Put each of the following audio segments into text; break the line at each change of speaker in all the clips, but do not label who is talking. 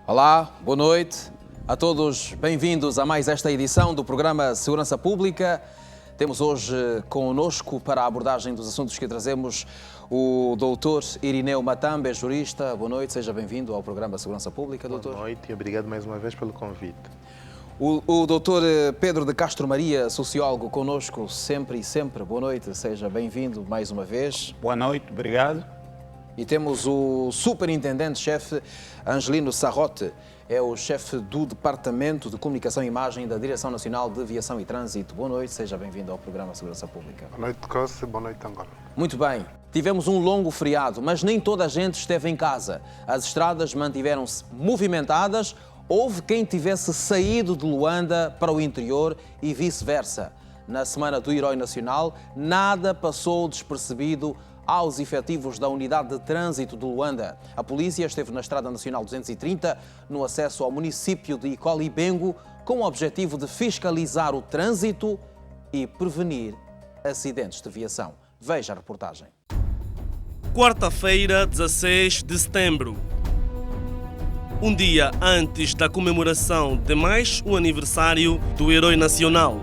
Olá, boa noite a todos. Bem-vindos a mais esta edição do programa Segurança Pública. Temos hoje connosco, para a abordagem dos assuntos que trazemos, o doutor Irineu Matambe, jurista. Boa noite, seja bem-vindo ao programa Segurança Pública, doutor.
Boa noite e obrigado mais uma vez pelo convite.
O doutor Pedro de Castro Maria, sociólogo, connosco sempre e sempre. Boa noite, seja bem-vindo mais uma vez.
Boa noite, obrigado.
E temos o superintendente-chefe Angelino Sarrote, é o chefe do Departamento de Comunicação e Imagem da Direção Nacional de Aviação e Trânsito. Boa noite, seja bem-vindo ao programa Segurança Pública.
Boa noite, Costa. Boa noite, Angola.
Muito bem. Tivemos um longo feriado, mas nem toda a gente esteve em casa. As estradas mantiveram-se movimentadas. Houve quem tivesse saído de Luanda para o interior e vice-versa. Na Semana do Herói Nacional, nada passou despercebido aos efetivos da Unidade de Trânsito de Luanda. A polícia esteve na Estrada Nacional 230, no acesso ao município de Icolibengo, com o objetivo de fiscalizar o trânsito e prevenir acidentes de viação. Veja a reportagem.
Quarta-feira, 16 de setembro. Um dia antes da comemoração de mais um aniversário do Herói Nacional.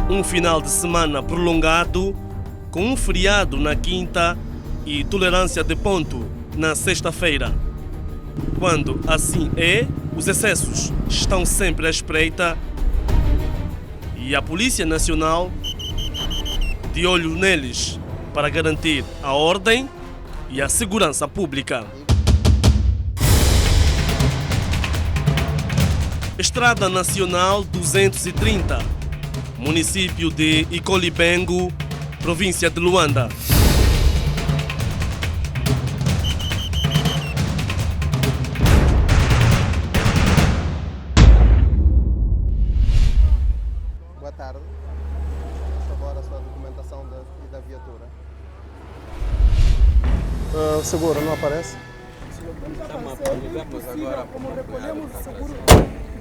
Um final de semana prolongado, com um feriado na quinta e tolerância de ponto na sexta-feira. Quando assim é, os excessos estão sempre à espreita e a Polícia Nacional de olho neles para garantir a ordem e a segurança pública. Estrada Nacional 230, município de Icolibengo, província de Luanda.
Boa tarde. Por favor, a sua documentação da viatura. O seguro não aparece?
Como recolhemos o seguro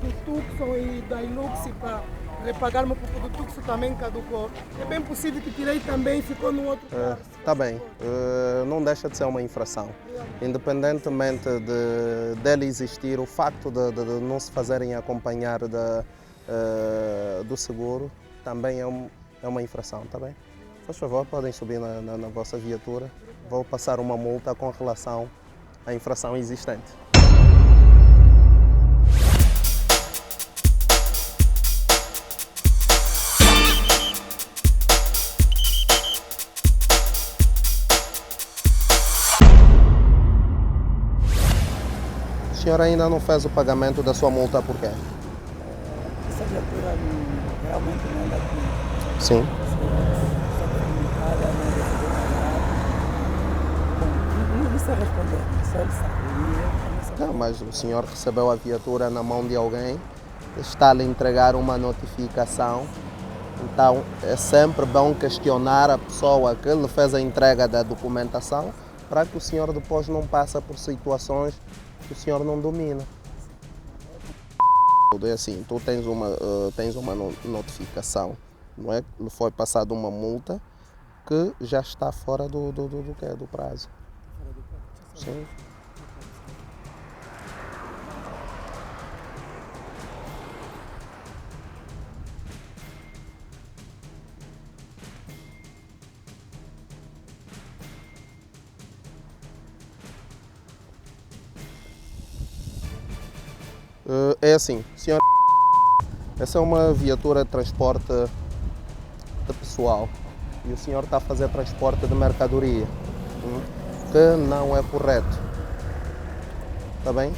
do Tucson e da Ilux para repagarmos porque o do Tucson também caducou. É bem possível que tirei também e ficou no outro carro.
Está bem, não deixa de ser uma infração. Independentemente dele existir, o facto de não se fazerem acompanhar do seguro também é uma infração, está bem? Por favor, podem subir na vossa viatura. Vou passar uma multa com relação à infração existente. O senhor ainda não fez o pagamento da sua multa por quê?
Essa viatura realmente não é daqui.
Sim.
Não precisa responder, só ele sabe.
Não, mas o senhor recebeu a viatura na mão de alguém, está a lhe entregar uma notificação, então é sempre bom questionar a pessoa que lhe fez a entrega da documentação para que o senhor depois não passe por situações que o senhor não domina. É assim, tu tens uma notificação, não é? Lhe foi passada uma multa que já está fora do prazo. Sim. É assim, senhor, essa é uma viatura de transporte de pessoal e o senhor está a fazer transporte de mercadoria, que não é correto. Está bem?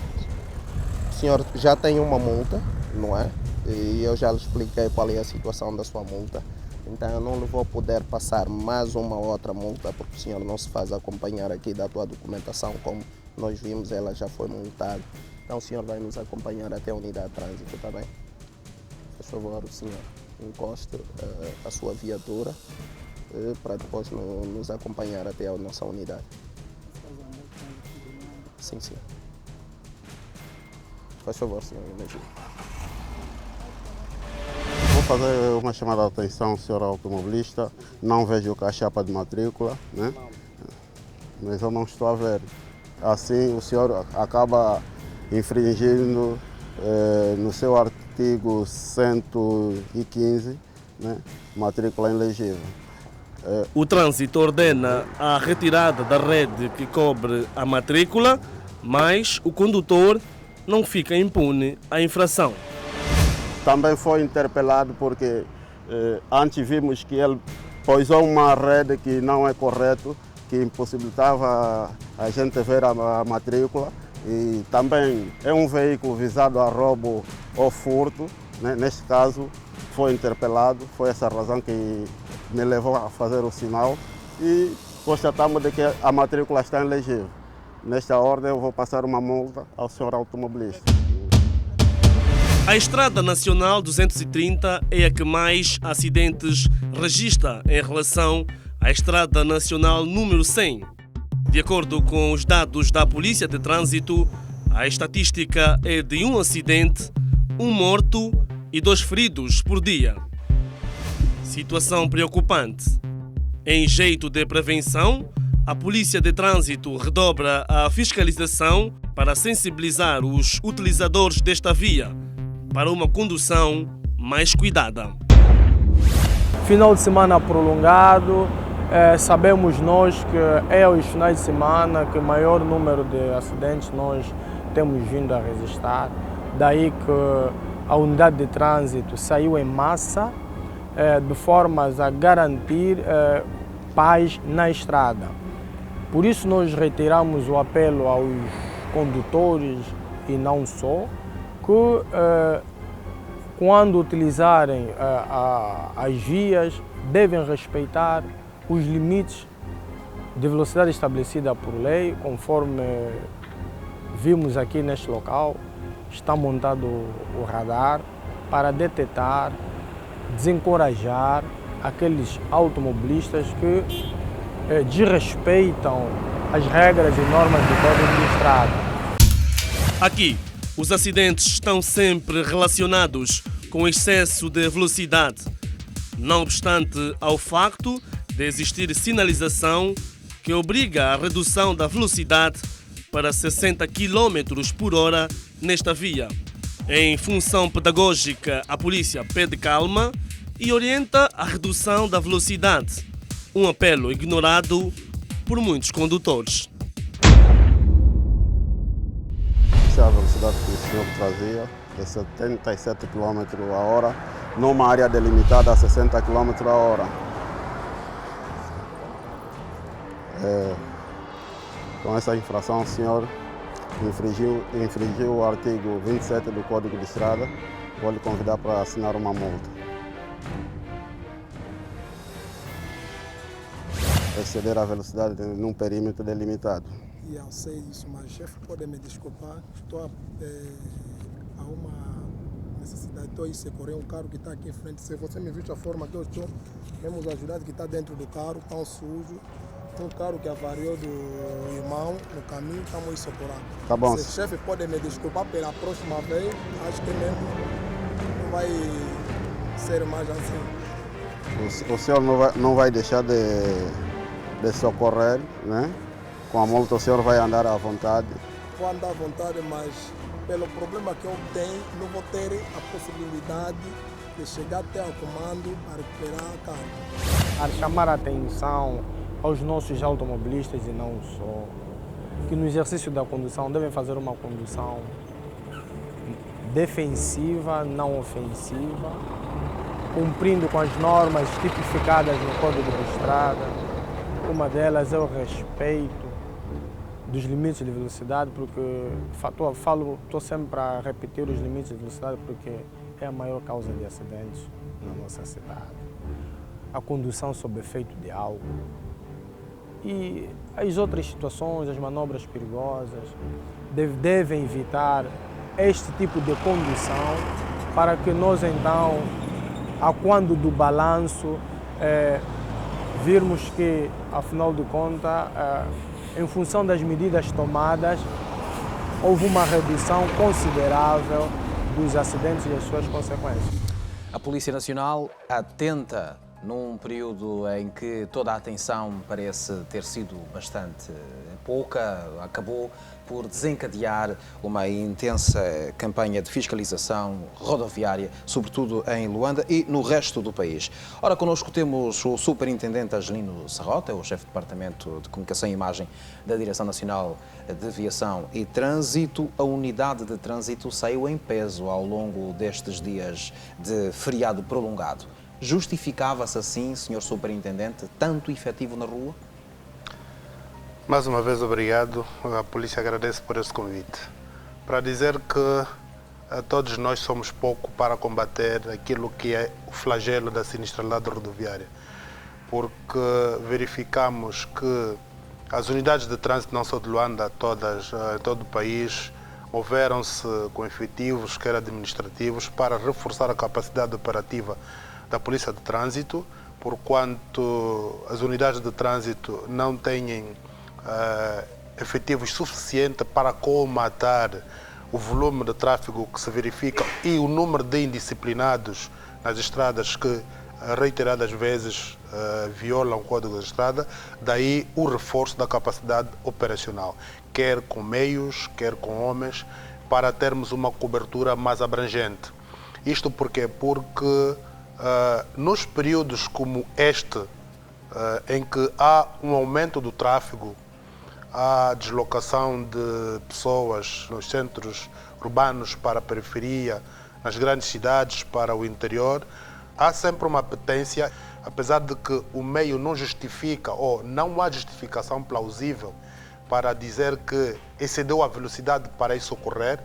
O senhor já tem uma multa, não é? E eu já lhe expliquei qual é a situação da sua multa. Então eu não lhe vou poder passar mais uma outra multa porque o senhor não se faz acompanhar aqui da tua documentação, como nós vimos, ela já foi multada. Então o senhor vai nos acompanhar até a unidade de trânsito, está bem? Por favor, o senhor encoste a sua viatura para depois nos acompanhar até a nossa unidade. Sim, sim. Faz favor, senhor, imagine.
Vou fazer uma chamada de atenção, senhor automobilista. Não vejo a chapa de matrícula, né? Mas eu não estou a ver. Assim o senhor acaba infringindo no seu artigo 115, né, matrícula ilegível.
O trânsito ordena a retirada da rede que cobre a matrícula, mas o condutor não fica impune à infração.
Também foi interpelado porque antes vimos que ele pousou uma rede que não é correto, que impossibilitava a gente ver a matrícula, e também é um veículo visado a roubo ou furto, né? Neste caso foi interpelado, foi essa a razão que me levou a fazer o sinal e constatamos de que a matrícula está ilegível. Nesta ordem eu vou passar uma multa ao senhor automobilista.
A Estrada Nacional 230 é a que mais acidentes registra em relação à Estrada Nacional número 100. De acordo com os dados da Polícia de Trânsito, a estatística é de um acidente, um morto e 2 feridos por dia. Situação preocupante. Em jeito de prevenção, a Polícia de Trânsito redobra a fiscalização para sensibilizar os utilizadores desta via para uma condução mais cuidada.
Final de semana prolongado, sabemos nós que é os finais de semana que o maior número de acidentes nós temos vindo a registrar. Daí que a unidade de trânsito saiu em massa de formas a garantir paz na estrada. Por isso nós reiteramos o apelo aos condutores e não só, que quando utilizarem as vias devem respeitar os limites de velocidade estabelecida por lei, conforme vimos aqui neste local. Está montado o radar para detectar, desencorajar aqueles automobilistas que desrespeitam as regras e normas do Código de Estrada.
Aqui, os acidentes estão sempre relacionados com excesso de velocidade, não obstante ao facto de existir sinalização que obriga a redução da velocidade para 60 km por hora nesta via. Em função pedagógica, a polícia pede calma e orienta a redução da velocidade, um apelo ignorado por muitos condutores.
A velocidade que o senhor trazia é 77 km a hora, numa área delimitada a 60 km a hora. Com essa infração, o senhor infringiu o artigo 27 do Código de Estrada. Vou lhe convidar para assinar uma multa. Exceder a velocidade num perímetro delimitado.
Eu sei isso, mas chefe, pode me desculpar, estou a uma necessidade, estou a socorrer um carro que está aqui em frente. Se você me viu a forma que eu estou, vemos a ajudante que está dentro do carro, tão sujo, um carro que avariou do irmão no caminho, estamos a socorrer.
Tá bom.
Se chefe pode me desculpar pela próxima vez, acho que mesmo não vai ser mais assim.
O senhor não vai deixar de socorrer, né? Com a multa o senhor vai andar à vontade?
Vou andar à vontade, mas pelo problema que eu tenho, não vou ter a possibilidade de chegar até ao comando para recuperar a carro.
A chamar a atenção aos nossos automobilistas e não só, que no exercício da condução devem fazer uma condução defensiva, não ofensiva, cumprindo com as normas tipificadas no Código de Estrada. Uma delas é o respeito dos limites de velocidade, porque estou sempre a repetir os limites de velocidade porque é a maior causa de acidentes na nossa cidade. A condução sob efeito de álcool e as outras situações, as manobras perigosas, devem evitar este tipo de condução para que nós então, a quando do balanço, virmos que, afinal de contas, em função das medidas tomadas, houve uma redução considerável dos acidentes e as suas consequências.
A Polícia Nacional atenta num período em que toda a atenção parece ter sido bastante pouca, acabou por desencadear uma intensa campanha de fiscalização rodoviária, sobretudo em Luanda e no resto do país. Ora, connosco temos o Superintendente Angelino Sarrota, o chefe de Departamento de Comunicação e Imagem da Direção Nacional de Aviação e Trânsito. A unidade de trânsito saiu em peso ao longo destes dias de feriado prolongado. Justificava-se assim, Sr. Superintendente, tanto efetivo na rua?
Mais uma vez, obrigado. A polícia agradece por esse convite. Para dizer que todos nós somos pouco para combater aquilo que é o flagelo da sinistralidade rodoviária, porque verificamos que as unidades de trânsito, não só de Luanda, todas, em todo o país, moveram-se com efetivos, quer administrativos, para reforçar a capacidade operativa da Polícia de Trânsito, porquanto as unidades de trânsito não têm efetivos suficientes para colmatar o volume de tráfego que se verifica e o número de indisciplinados nas estradas que reiteradas vezes violam o Código da Estrada, daí o reforço da capacidade operacional, quer com meios, quer com homens, para termos uma cobertura mais abrangente. Isto porquê? Porque nos períodos como este, em que há um aumento do tráfego, há deslocação de pessoas nos centros urbanos para a periferia, nas grandes cidades para o interior, há sempre uma apetência, apesar de que o meio não justifica ou não há justificação plausível para dizer que excedeu a velocidade para isso ocorrer,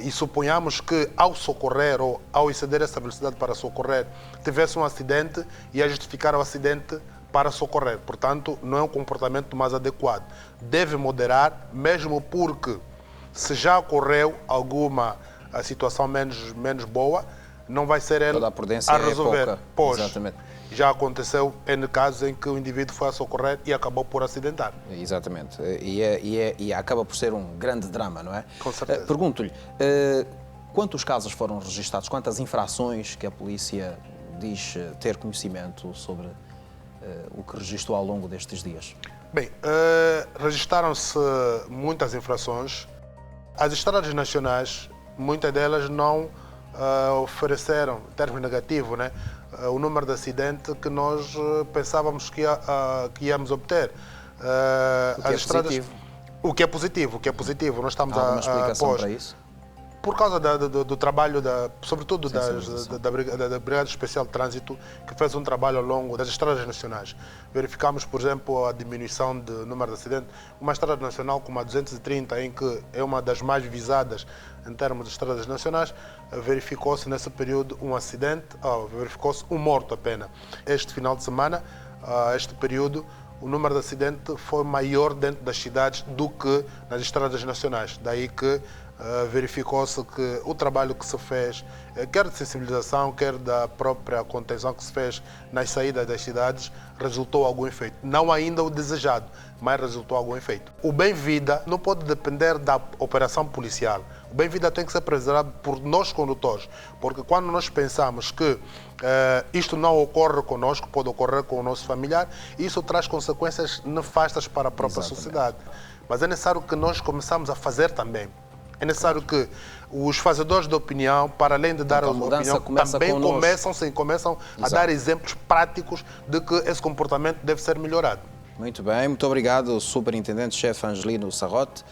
e suponhamos que ao socorrer ou ao exceder essa velocidade para socorrer tivesse um acidente e a justificar o acidente para socorrer. Portanto, não é um comportamento mais adequado. Deve moderar, mesmo porque se já ocorreu alguma situação menos boa, não vai ser ele
Toda a prudência
a resolver.
é pouca.
Pois,
Exatamente.
já aconteceu N casos em que o indivíduo foi a socorrer e acabou por acidentar.
Exatamente. E acaba por ser um grande drama, não é?
Com certeza.
Pergunto-lhe, quantos casos foram registados? Quantas infrações que a polícia diz ter conhecimento sobre o que registrou ao longo destes dias?
Bem, registaram-se muitas infrações. As estradas nacionais, muitas delas não ofereceram, em termos negativos, né, o número de acidentes que nós pensávamos que íamos obter.
O que é positivo.
O que é positivo. Nós estamos
Há alguma explicação para isso?
Por causa do trabalho, sobretudo da Brigada Especial de Trânsito, que fez um trabalho ao longo das estradas nacionais. Verificamos, por exemplo, a diminuição do número de acidentes. Uma estrada nacional como a 230, em que é uma das mais visadas em termos de estradas nacionais, verificou-se nesse período um acidente, verificou-se um morto apenas. Este final de semana, este período, o número de acidentes foi maior dentro das cidades do que nas estradas nacionais. Daí que verificou-se que o trabalho que se fez, quer de sensibilização, quer da própria contenção que se fez nas saídas das cidades, resultou algum efeito. Não ainda o desejado, mas resultou algum efeito. O bem-vida não pode depender da operação policial. O bem-vida tem que ser preservado por nós condutores, porque quando nós pensamos que isto não ocorre conosco, pode ocorrer com o nosso familiar, isso traz consequências nefastas para a própria sociedade. Mas é necessário que nós começamos a fazer também. É necessário que os fazedores de opinião, para além de dar a opinião, também começam a dar exemplos práticos de que esse comportamento deve ser melhorado.
Muito bem, muito obrigado, Superintendente-Chefe Angelino Sarrota.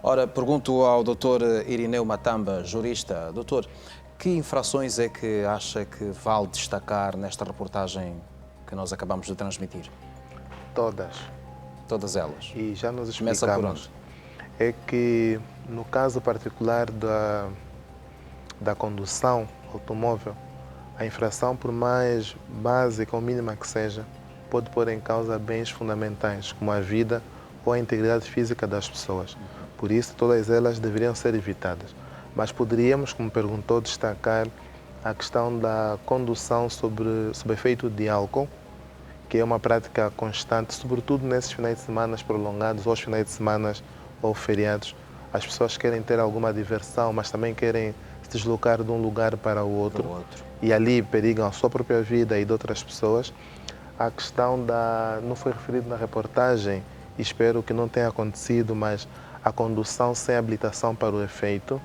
Ora, pergunto ao Dr. Irineu Matamba, jurista. Doutor, que infrações é que acha que vale destacar nesta reportagem que nós acabamos de transmitir?
Todas.
Todas elas.
E já nos
Começa por
explicamos. É que, no caso particular da condução automóvel, a infração, por mais básica ou mínima que seja, pode pôr em causa bens fundamentais, como a vida ou a integridade física das pessoas. Por isso, todas elas deveriam ser evitadas. Mas poderíamos, como perguntou, destacar a questão da condução sob efeito de álcool, que é uma prática constante, sobretudo nesses finais de semana prolongados, ou os finais de semana ou feriados. As pessoas querem ter alguma diversão, mas também querem se deslocar de um lugar para o outro. E ali perigam a sua própria vida e de outras pessoas. A questão não foi referido na reportagem, e espero que não tenha acontecido, mas a condução sem habilitação para o efeito.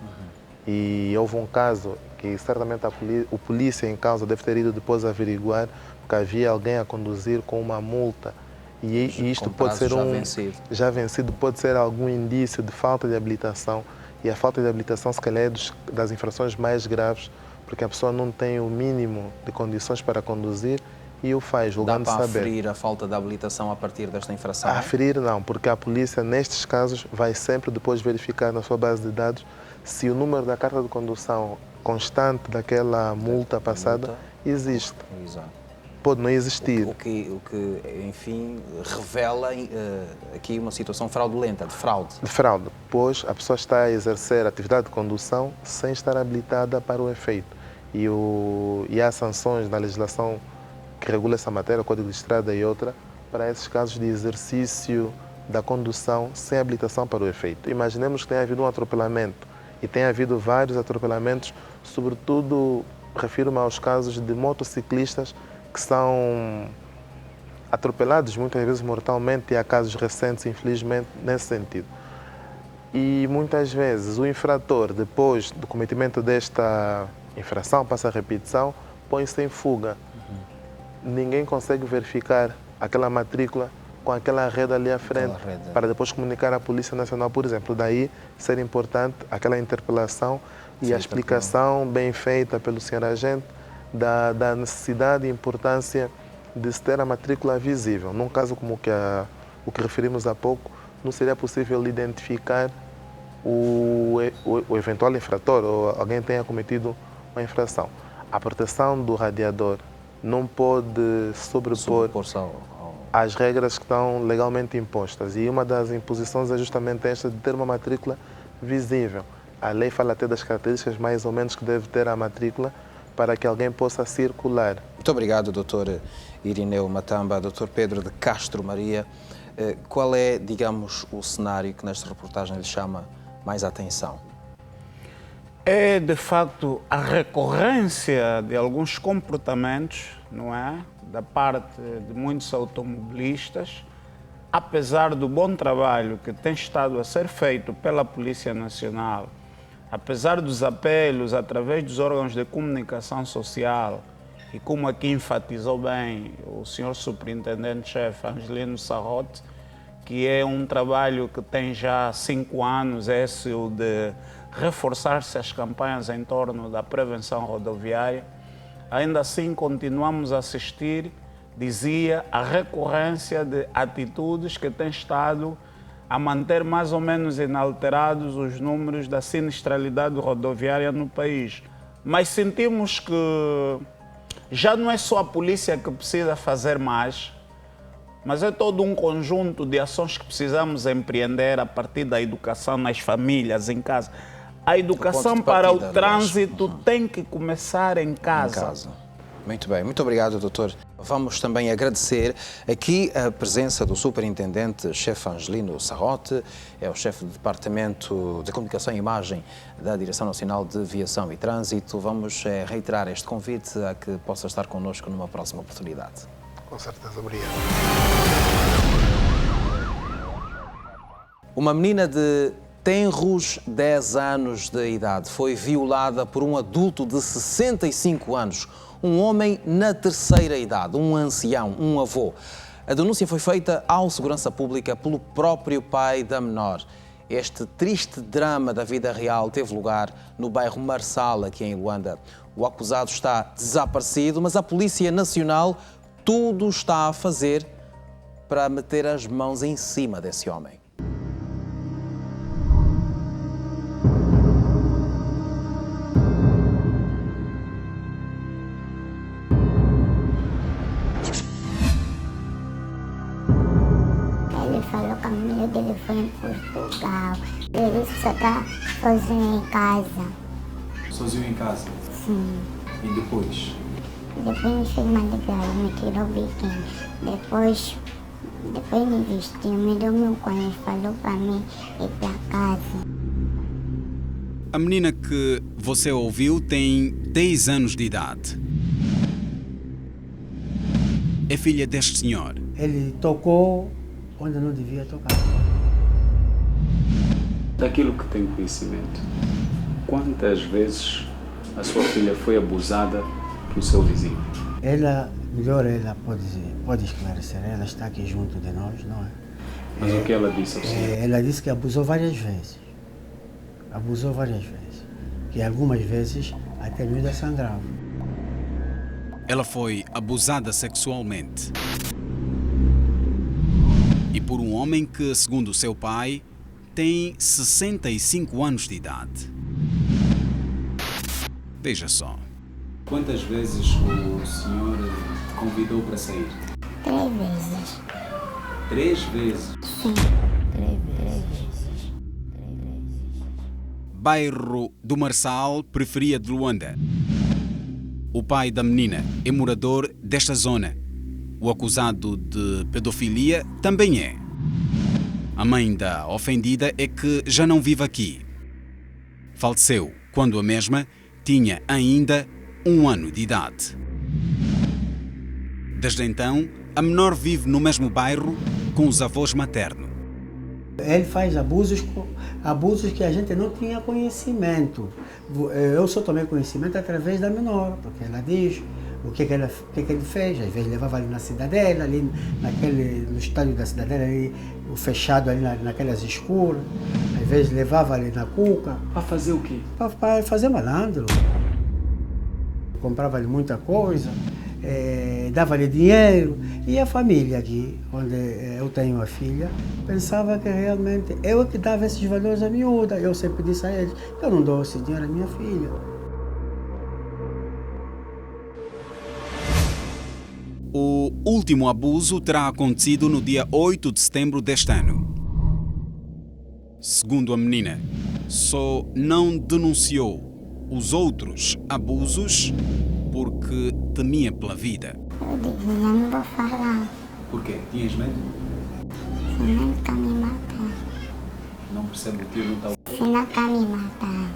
E houve um caso que certamente o polícia em causa deve ter ido depois averiguar, porque havia alguém a conduzir com uma multa. E isto pode ser já vencido, pode ser algum indício de falta de habilitação. E a falta de habilitação, se calhar, é das infrações mais graves, porque a pessoa não tem o mínimo de condições para conduzir e o faz, julgando saber.
Dá para aferir a falta de habilitação a partir desta infração?
A aferir não, porque a polícia, nestes casos, vai sempre depois verificar na sua base de dados se o número da carta de condução constante daquela multa passada existe.
Exato.
Pode não existir.
O que enfim, revela aqui uma situação fraudulenta, de fraude.
De fraude, pois a pessoa está a exercer atividade de condução sem estar habilitada para o efeito. E há sanções na legislação que regula essa matéria, o Código de Estrada e outra, para esses casos de exercício da condução sem habilitação para o efeito. Imaginemos que tenha havido um atropelamento, e tem havido vários atropelamentos, sobretudo refiro-me aos casos de motociclistas que são atropelados muitas vezes mortalmente, e há casos recentes, infelizmente, nesse sentido. E muitas vezes o infrator, depois do cometimento desta infração, passa a repetição, põe-se em fuga. Ninguém consegue verificar aquela matrícula com aquela rede ali à frente, para depois comunicar à Polícia Nacional, por exemplo. Daí ser importante aquela interpelação e a explicação bem feita pelo senhor agente da necessidade e importância de se ter a matrícula visível. Num caso como o que referimos há pouco, não seria possível identificar o eventual infrator ou alguém tenha cometido uma infração. A proteção do radiador não pode sobrepor as regras que estão legalmente impostas. E uma das imposições é justamente esta de ter uma matrícula visível. A lei fala até das características mais ou menos que deve ter a matrícula para que alguém possa circular.
Muito obrigado, Dr. Irineu Matamba. Dr. Pedro de Castro Maria, qual é, digamos, o cenário que nesta reportagem lhe chama mais a atenção?
É, de facto, a recorrência de alguns comportamentos, não é? Da parte de muitos automobilistas, apesar do bom trabalho que tem estado a ser feito pela Polícia Nacional, apesar dos apelos através dos órgãos de comunicação social, e como aqui enfatizou bem o senhor superintendente-chefe Angelino Sarrote, que é um trabalho que tem já 5 anos, esse o de reforçar-se as campanhas em torno da prevenção rodoviária, ainda assim continuamos a assistir, dizia, a recorrência de atitudes que têm estado a manter mais ou menos inalterados os números da sinistralidade rodoviária no país. Mas sentimos que já não é só a polícia que precisa fazer mais, mas é todo um conjunto de ações que precisamos empreender a partir da educação nas famílias, em casa. A educação para o trânsito tem que começar em casa.
Muito bem, muito obrigado, doutor. Vamos também agradecer aqui a presença do superintendente-chefe Angelino Sarrote, é o chefe do Departamento de Comunicação e Imagem da Direção Nacional de Viação e Trânsito. Vamos reiterar este convite a que possa estar connosco numa próxima oportunidade.
Com certeza, obrigado.
Uma menina de tenros 10 anos de idade foi violada por um adulto de 65 anos, um homem na terceira idade, um ancião, um avô. A denúncia foi feita ao Segurança Pública pelo próprio pai da menor. Este triste drama da vida real teve lugar no bairro Marçal, aqui em Luanda. O acusado está desaparecido, mas a Polícia Nacional tudo está a fazer para meter as mãos em cima desse homem.
Ele falou que a mulher dele foi em Portugal, por isso só está sozinho em casa.
Sozinho em casa?
Sim.
E depois?
Depois me fez uma ligação, me tirou o biquíni. Depois me vestiu, me deu meu cunho, falou para mim ir para casa.
A menina que você ouviu tem 10 anos de idade. É filha deste senhor.
Ele tocou onde não devia tocar.
Daquilo que tem conhecimento, quantas vezes a sua filha foi abusada pelo seu vizinho?
Ela, melhor ela pode esclarecer, ela está aqui junto de nós, não é?
Mas o que ela disse ao senhor?
Ela disse que abusou várias vezes. Abusou várias vezes. Que algumas vezes até miúda sangrava.
Ela foi abusada sexualmente. E por um homem que, segundo seu pai, tem 65 anos de idade. Veja só. Quantas vezes o senhor convidou para sair?
3 vezes.
3 vezes?
Sim, 3 vezes.
Bairro do Marçal, periferia de Luanda. O pai da menina é morador desta zona. O acusado de pedofilia também é. A mãe da ofendida é que já não vive aqui. Faleceu quando a mesma tinha ainda 1 ano de idade. Desde então, a menor vive no mesmo bairro com os avós maternos.
Ele faz abusos que a gente não tinha conhecimento. Eu só tomei conhecimento através da menor, porque ela diz o que ele fez. Às vezes levava ali na cidadela, ali no estádio da cidadela, ali, fechado ali naquelas escuras. Às vezes levava ali na cuca.
Para fazer o quê?
Para fazer malandro. Comprava-lhe muita coisa, dava-lhe dinheiro. E a família aqui, onde eu tenho a filha, pensava que realmente eu que dava esses valores à miúda. Eu sempre disse a eles, eu não dou esse dinheiro à minha filha.
O último abuso terá acontecido no dia 8 de setembro deste ano. Segundo a menina, só não denunciou os outros abusos porque temia pela vida.
Eu disse, eu não vou falar.
Por quê? Tinhas medo?
Senão quer me matar.
Não percebo o tio, não está...
Senão quer me matar.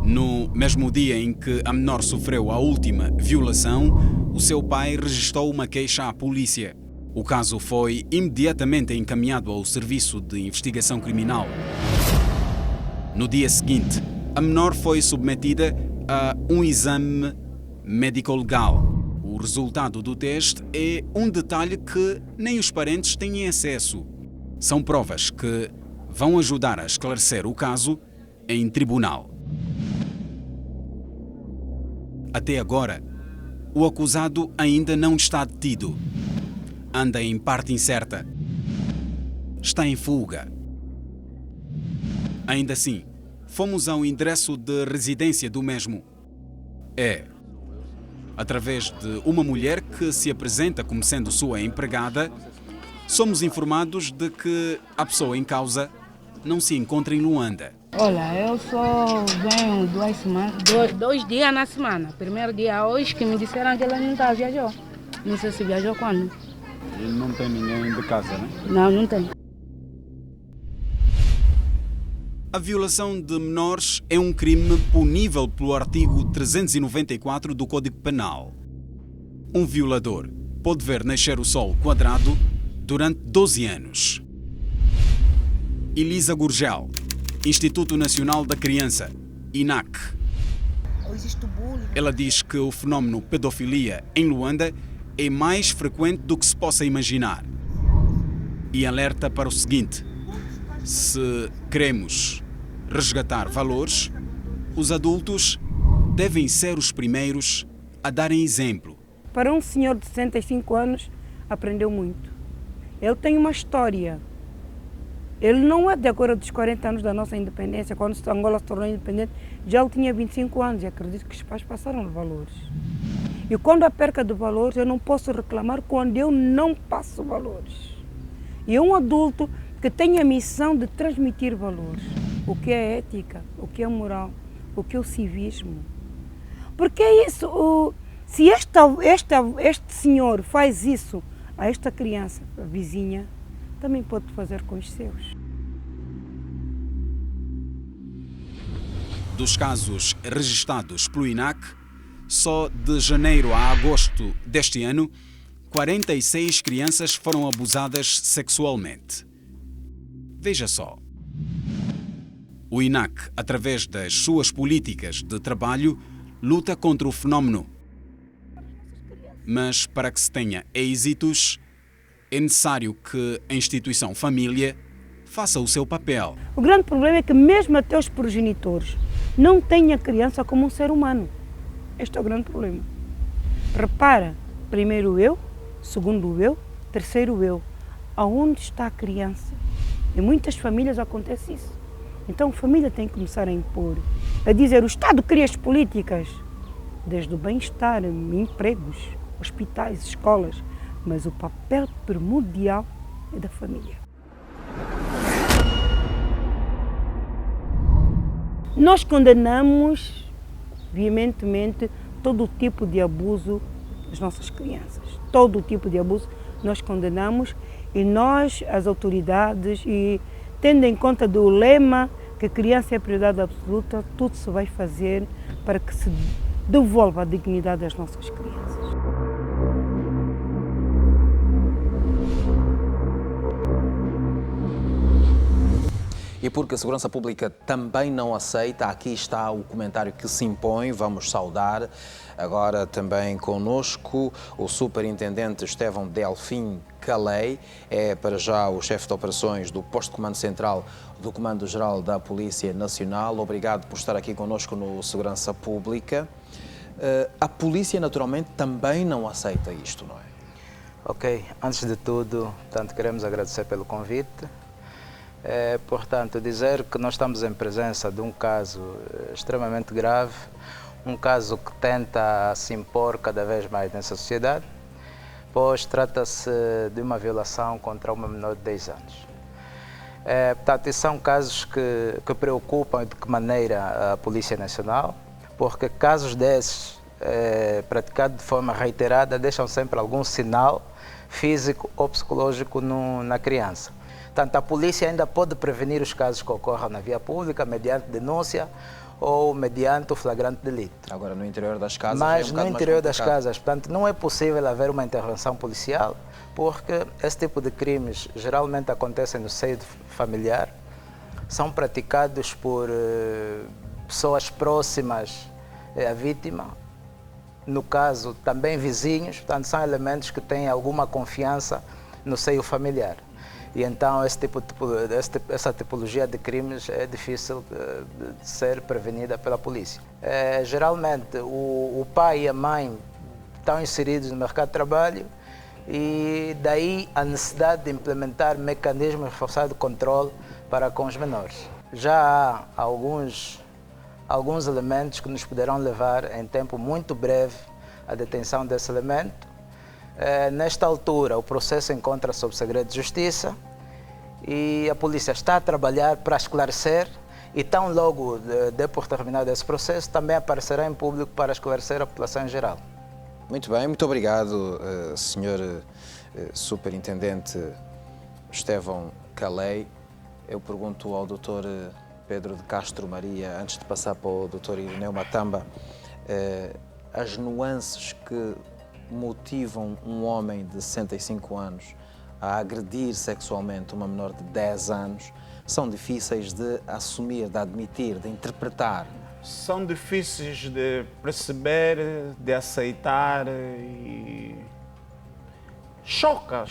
No mesmo dia em que a menor sofreu a última violação, o seu pai registrou uma queixa à polícia. O caso foi imediatamente encaminhado ao Serviço de Investigação Criminal. No dia seguinte, a menor foi submetida a um exame médico-legal. O resultado do teste é um detalhe que nem os parentes têm acesso. São provas que vão ajudar a esclarecer o caso em tribunal. Até agora, o acusado ainda não está detido. Anda em parte incerta. Está em fuga. Ainda assim, fomos ao endereço de residência do mesmo. Através de uma mulher que se apresenta como sendo sua empregada, somos informados de que a pessoa em causa não se encontra em Luanda.
Olha, eu só venho 2 semanas, 2 dias na semana. Primeiro dia hoje que me disseram que ela não está viajou. Não sei se viajou quando.
E não tem ninguém de casa, né?
Não, não tem.
A violação de menores é um crime punível pelo artigo 394 do Código Penal. Um violador pode ver nascer o sol quadrado durante 12 anos. Elisa Gurgel, Instituto Nacional da Criança, INAC. Ela diz que o fenómeno pedofilia em Luanda é mais frequente do que se possa imaginar. E alerta para o seguinte: se queremos resgatar valores, os adultos devem ser os primeiros a darem exemplo.
Para um senhor de 65 anos, aprendeu muito. Ele tem uma história. Ele não é de agora dos 40 anos da nossa independência. Quando Angola se tornou independente, já ele tinha 25 anos e acredito que os pais passaram os valores. E quando há perca de valores, eu não posso reclamar quando eu não passo valores. E é um adulto que tem a missão de transmitir valores. O que é ética, o que é moral, o que é o civismo. Porque é isso, se este senhor faz isso a esta criança, a vizinha, também pode fazer com os seus.
Dos casos registados pelo INAC, só de janeiro a agosto deste ano, 46 crianças foram abusadas sexualmente. Veja só. O INAC, através das suas políticas de trabalho, luta contra o fenómeno. Mas para que se tenha êxitos, é necessário que a instituição família faça o seu papel.
O grande problema é que mesmo até os progenitores não têm a criança como um ser humano. Este é o grande problema. Repara, primeiro eu, segundo eu, terceiro eu. Aonde está a criança? Em muitas famílias acontece isso. Então a família tem que começar a impor, a dizer, o Estado cria as políticas, desde o bem-estar, empregos, hospitais, escolas, mas o papel primordial é da família. Nós condenamos veementemente todo o tipo de abuso das nossas crianças. Todo o tipo de abuso nós condenamos e nós, as autoridades, e tendo em conta do lema que a criança é a prioridade absoluta, tudo se vai fazer para que se devolva a dignidade das nossas crianças.
E porque a segurança pública também não aceita, aqui está o comentário que se impõe, vamos saudar. Agora também conosco o superintendente Estevão Delfim Calei, é para já o chefe de operações do Posto de Comando Central do Comando-Geral da Polícia Nacional. Obrigado por estar aqui conosco no Segurança Pública. A polícia naturalmente também não aceita isto, não é?
Ok, antes de tudo, portanto, queremos agradecer pelo convite. Portanto, dizer que nós estamos em presença de um caso extremamente grave, um caso que tenta se impor cada vez mais nessa sociedade, pois trata-se de uma violação contra uma menor de 10 anos. Portanto, são casos que preocupam de que maneira a Polícia Nacional, porque casos desses, praticados de forma reiterada, deixam sempre algum sinal físico ou psicológico na criança. Portanto, a polícia ainda pode prevenir os casos que ocorram na via pública mediante denúncia ou mediante o flagrante delito.
Agora, no interior das casas
Mas
é um bocado
no interior
mais
das casas, portanto, não é possível haver uma intervenção policial, porque esse tipo de crimes geralmente acontecem no seio familiar, são praticados por pessoas próximas à vítima, no caso também vizinhos, portanto, são elementos que têm alguma confiança no seio familiar. E então essa tipologia de crimes é difícil de ser prevenida pela polícia. Geralmente o pai e a mãe estão inseridos no mercado de trabalho e daí a necessidade de implementar mecanismos reforçados de controle para com os menores. Já há alguns elementos que nos poderão levar em tempo muito breve à detenção desse elemento. Nesta altura, o processo encontra-se sob segredo de justiça e a polícia está a trabalhar para esclarecer e tão logo dê por terminado esse processo, também aparecerá em público para esclarecer a população em geral.
Muito bem, muito obrigado, Sr. Superintendente Estevão Calei. Eu pergunto ao Dr. Pedro de Castro Maria, antes de passar para o Dr. Irineu Matamba, as nuances que motivam um homem de 65 anos a agredir sexualmente uma menor de 10 anos são difíceis de assumir, de admitir, de interpretar.
São difíceis de perceber, de aceitar e choca.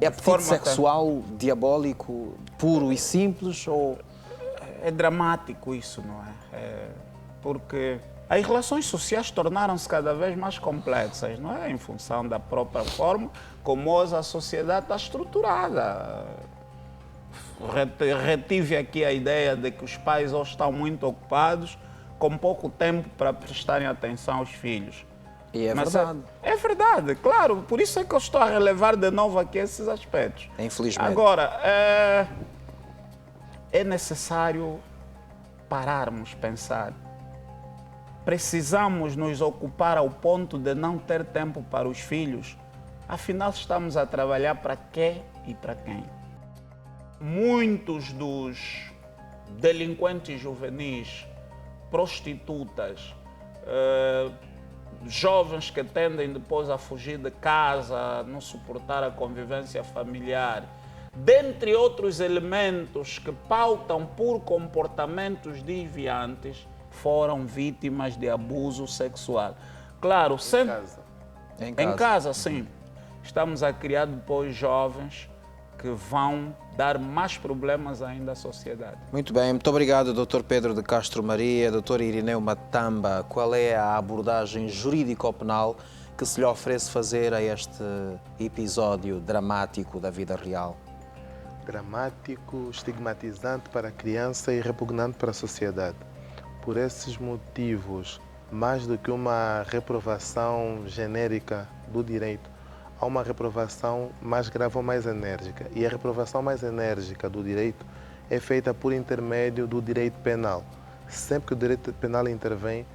É apetite sexual diabólico, puro e simples ou...
É dramático isso, não é? Porque as relações sociais tornaram-se cada vez mais complexas, não é? Em função da própria forma como hoje a sociedade está estruturada. Retive aqui a ideia de que os pais hoje estão muito ocupados, com pouco tempo para prestarem atenção aos filhos.
E é verdade.
É verdade, claro. Por isso é que eu estou a relevar de novo aqui esses aspectos.
Infelizmente.
Agora, é necessário pararmos, pensar. Precisamos nos ocupar ao ponto de não ter tempo para os filhos. Afinal, estamos a trabalhar para quê e para quem? Muitos dos delinquentes juvenis, prostitutas, jovens que tendem depois a fugir de casa, a não suportar a convivência familiar, dentre outros elementos que pautam por comportamentos desviantes, foram vítimas de abuso sexual. Claro, em casa, sim. Estamos a criar depois jovens que vão dar mais problemas ainda à sociedade.
Muito bem, muito obrigado, Dr. Pedro de Castro Maria, Dr. Irineu Matamba. Qual é a abordagem jurídico-penal que se lhe oferece fazer a este episódio dramático da vida real?
Dramático, estigmatizante para a criança e repugnante para a sociedade. Por esses motivos, mais do que uma reprovação genérica do direito, há uma reprovação mais grave ou mais enérgica. E a reprovação mais enérgica do direito é feita por intermédio do direito penal. Sempre que o direito penal intervém,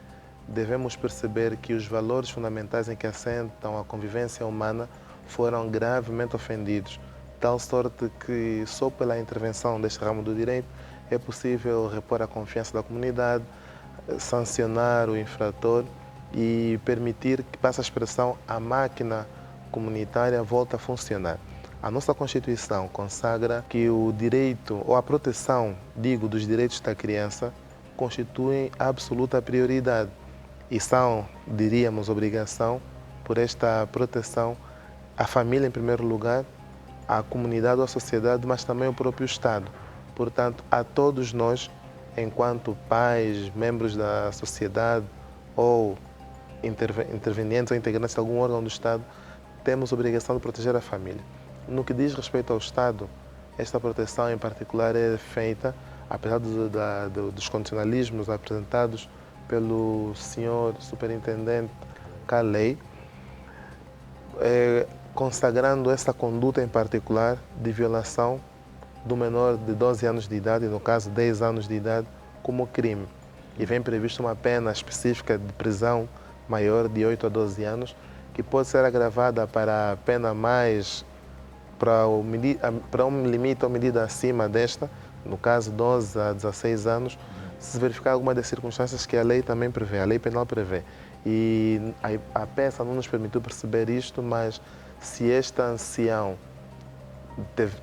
devemos perceber que os valores fundamentais em que assentam a convivência humana foram gravemente ofendidos, tal sorte que só pela intervenção deste ramo do direito é possível repor a confiança da comunidade, sancionar o infrator e permitir que, passa a expressão, a máquina comunitária volta a funcionar. A nossa Constituição consagra que o direito, ou a proteção, dos direitos da criança, constituem absoluta prioridade e são, diríamos, obrigação por esta proteção a família em primeiro lugar, a comunidade ou a sociedade, mas também o próprio Estado. Portanto, a todos nós, enquanto pais, membros da sociedade ou intervenientes ou integrantes de algum órgão do Estado, temos a obrigação de proteger a família. No que diz respeito ao Estado, esta proteção em particular é feita, apesar dos condicionalismos apresentados pelo senhor superintendente Calei, consagrando essa conduta em particular de violação do menor de 12 anos de idade, no caso 10 anos de idade, como crime. E vem prevista uma pena específica de prisão maior de 8 a 12 anos, que pode ser agravada para a pena mais, para um limite ou medida acima desta, no caso 12 a 16 anos, se verificar alguma das circunstâncias que a lei também prevê, a lei penal prevê. E a peça não nos permitiu perceber isto, mas se este ancião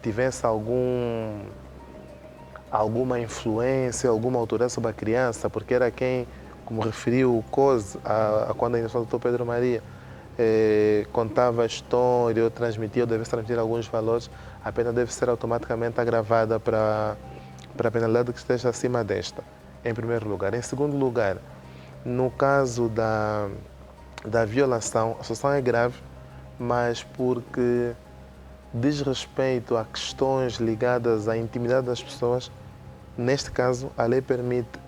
tivesse alguma influência, alguma autoridade sobre a criança, porque era quem, como referiu o COSE, quando ainda foi o Dr. Pedro Maria, contava a história ou transmitia, ou deve transmitir alguns valores, a pena deve ser automaticamente agravada para a penalidade que esteja acima desta, em primeiro lugar. Em segundo lugar, no caso da violação, a situação é grave, mas porque diz respeito a questões ligadas à intimidade das pessoas, neste caso, a lei permite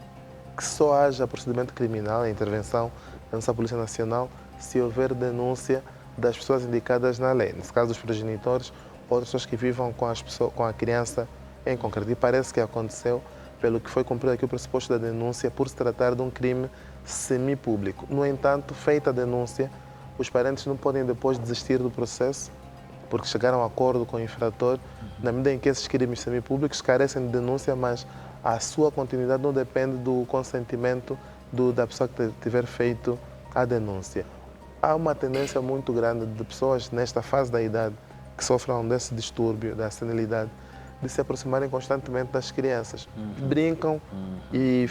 que só haja procedimento criminal, a intervenção da nossa Polícia Nacional, se houver denúncia das pessoas indicadas na lei, nesse caso dos progenitores ou das pessoas que vivam com a criança em concreto. E parece que aconteceu, pelo que foi cumprido aqui o pressuposto da denúncia, por se tratar de um crime semipúblico. No entanto, feita a denúncia, os parentes não podem depois desistir do processo, porque chegaram a acordo com o infrator, na medida em que esses crimes semipúblicos carecem de denúncia, mas a sua continuidade não depende do consentimento da pessoa que tiver feito a denúncia. Há uma tendência muito grande de pessoas nesta fase da idade que sofrem desse distúrbio, da senilidade, de se aproximarem constantemente das crianças. Brincam e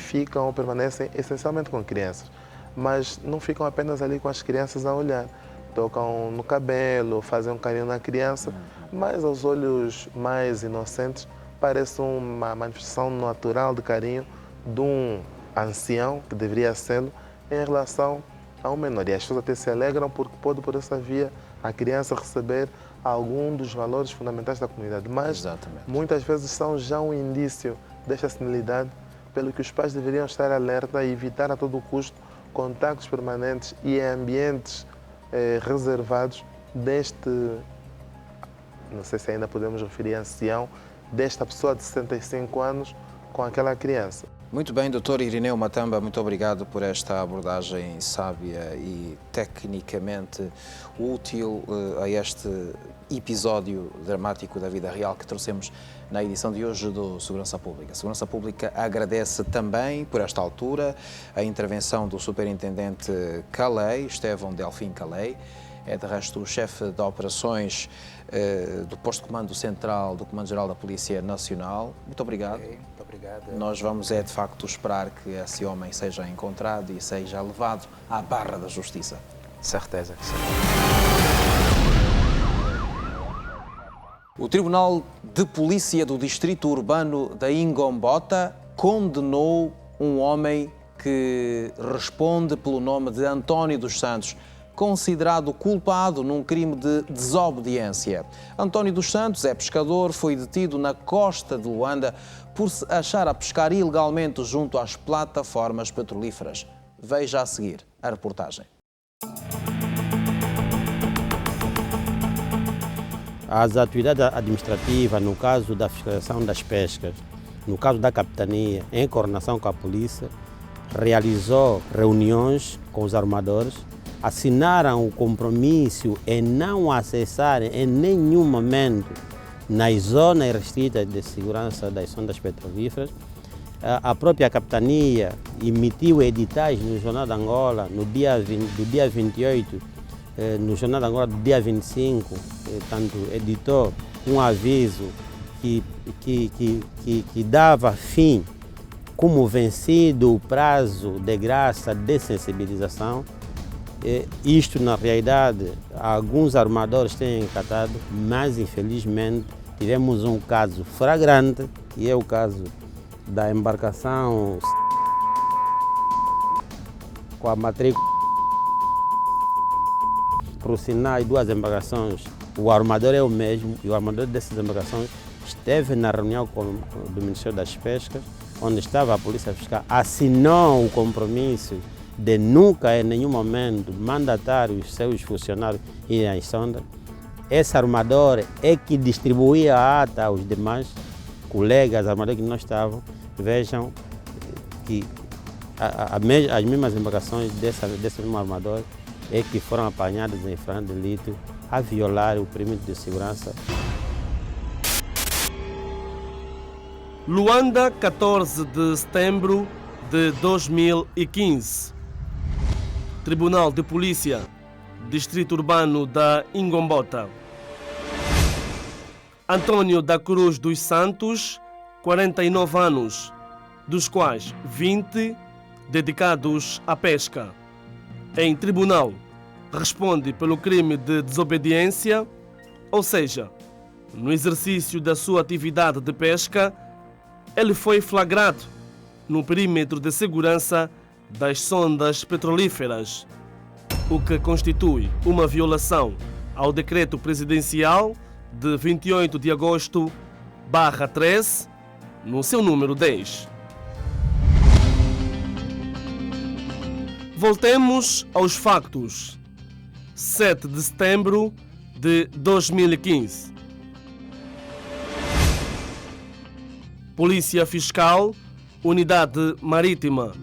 permanecem essencialmente com crianças, mas não ficam apenas ali com as crianças a olhar. Tocam no cabelo, fazem um carinho na criança, mas aos olhos mais inocentes parece uma manifestação natural de carinho de um ancião, que deveria ser, em relação a um menor. E as pessoas até se alegram porque pode, por essa via, a criança receber algum dos valores fundamentais da comunidade. Mas muitas vezes são já um indício desta senilidade, pelo que os pais deveriam estar alerta e evitar a todo custo contactos permanentes e ambientes reservados deste, não sei se ainda podemos referir ancião, desta pessoa de 65 anos com aquela criança.
Muito bem, Dr. Irineu Matamba, muito obrigado por esta abordagem sábia e tecnicamente útil a este episódio dramático da vida real que trouxemos na edição de hoje do Segurança Pública. A Segurança Pública agradece também, por esta altura, a intervenção do Superintendente Calei, Estevão Delfim Calei. É, de resto, o chefe de operações do Posto de Comando Central do Comando-Geral da Polícia Nacional. Muito obrigado.
Okay, muito obrigado.
Nós vamos, de facto, esperar que esse homem seja encontrado e seja levado à barra da justiça.
Certeza que sim.
O Tribunal de Polícia do Distrito Urbano da Ingombota condenou um homem que responde pelo nome de António dos Santos, considerado culpado num crime de desobediência. António dos Santos é pescador, foi detido na costa de Luanda por se achar a pescar ilegalmente junto às plataformas petrolíferas. Veja a seguir a reportagem.
As atividades administrativas, no caso da fiscalização das pescas, no caso da capitania, em coordenação com a polícia, realizou reuniões com os armadores, assinaram o compromisso em não acessarem em nenhum momento nas zonas restritas de segurança das sondas petrolíferas. A própria capitania emitiu editais no Jornal de Angola do dia 28, no Jornal de Angola do dia 25, tanto editou um aviso que dava fim, como vencido o prazo de graça de sensibilização. Isto, na realidade, alguns armadores têm acatado, mas infelizmente tivemos um caso flagrante, que é o caso da embarcação com a matrícula. Por sinal, duas embarcações, o armador é o mesmo, e o armador dessas embarcações esteve na reunião do Ministério das Pescas, onde estava a Polícia Fiscal, assinou o compromisso de nunca, em nenhum momento, mandatar os seus funcionários irem às sondas. Esse armador é que distribuía a ata aos demais colegas armadores que não estavam. Vejam que as mesmas embarcações desse mesmo armador é que foram apanhadas em flagrante delito a violar o perímetro de segurança.
Luanda, 14 de setembro de 2015. Tribunal de Polícia, Distrito Urbano da Ingombota. Antônio da Cruz dos Santos, 49 anos, dos quais 20 dedicados à pesca. Em tribunal, responde pelo crime de desobediência, ou seja, no exercício da sua atividade de pesca, ele foi flagrado no perímetro de segurança das sondas petrolíferas, o que constitui uma violação ao Decreto Presidencial de 28 de agosto, /13, no seu número 10. Voltemos aos factos. 7 de setembro de 2015. Polícia Fiscal, Unidade Marítima.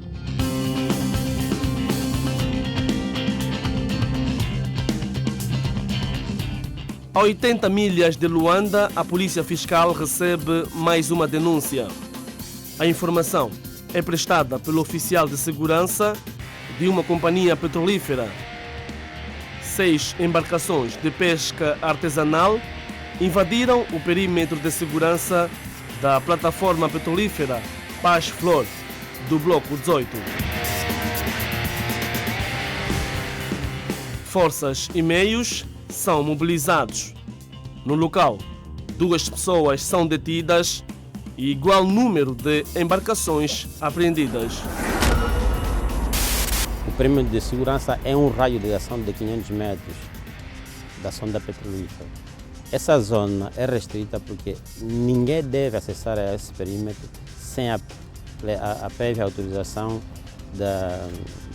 A 80 milhas de Luanda, a Polícia Fiscal recebe mais uma denúncia. A informação é prestada pelo oficial de segurança de uma companhia petrolífera. 6 embarcações de pesca artesanal invadiram o perímetro de segurança da plataforma petrolífera Paz Flor, do Bloco 18. Forças e meios são mobilizados. No local, 2 pessoas são detidas e igual número de embarcações apreendidas.
O perímetro de segurança é um raio de ação de 500 metros da sonda petrolífera. Essa zona é restrita porque ninguém deve acessar esse perímetro sem a prévia autorização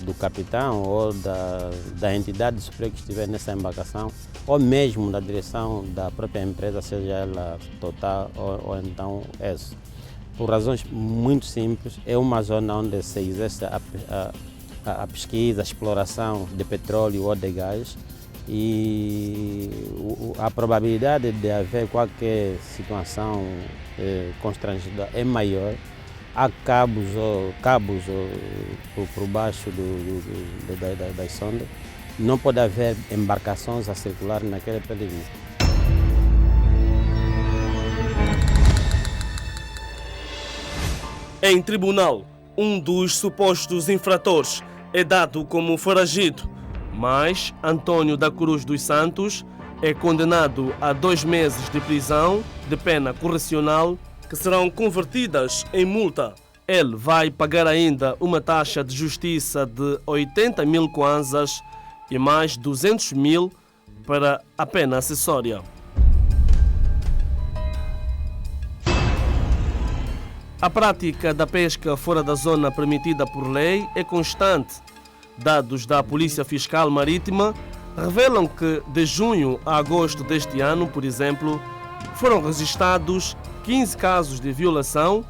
do capitão ou da entidade superior que estiver nessa embarcação, ou mesmo da direção da própria empresa, seja ela Total ou então ESO. Por razões muito simples, é uma zona onde se exerce a pesquisa, a exploração de petróleo ou de gás, e a probabilidade de haver qualquer situação constrangedora é maior. Há cabos por baixo das sondas. Não pode haver embarcações a circular naquele perímetro.
Em tribunal, um dos supostos infratores é dado como foragido, mas Antônio da Cruz dos Santos é condenado a 2 meses de prisão de pena correcional que serão convertidas em multa. Ele vai pagar ainda uma taxa de justiça de 80 mil kwanzas e mais 200 mil para a pena acessória. A prática da pesca fora da zona permitida por lei é constante. Dados da Polícia Fiscal Marítima revelam que de junho a agosto deste ano, por exemplo, foram registrados 15 casos de violação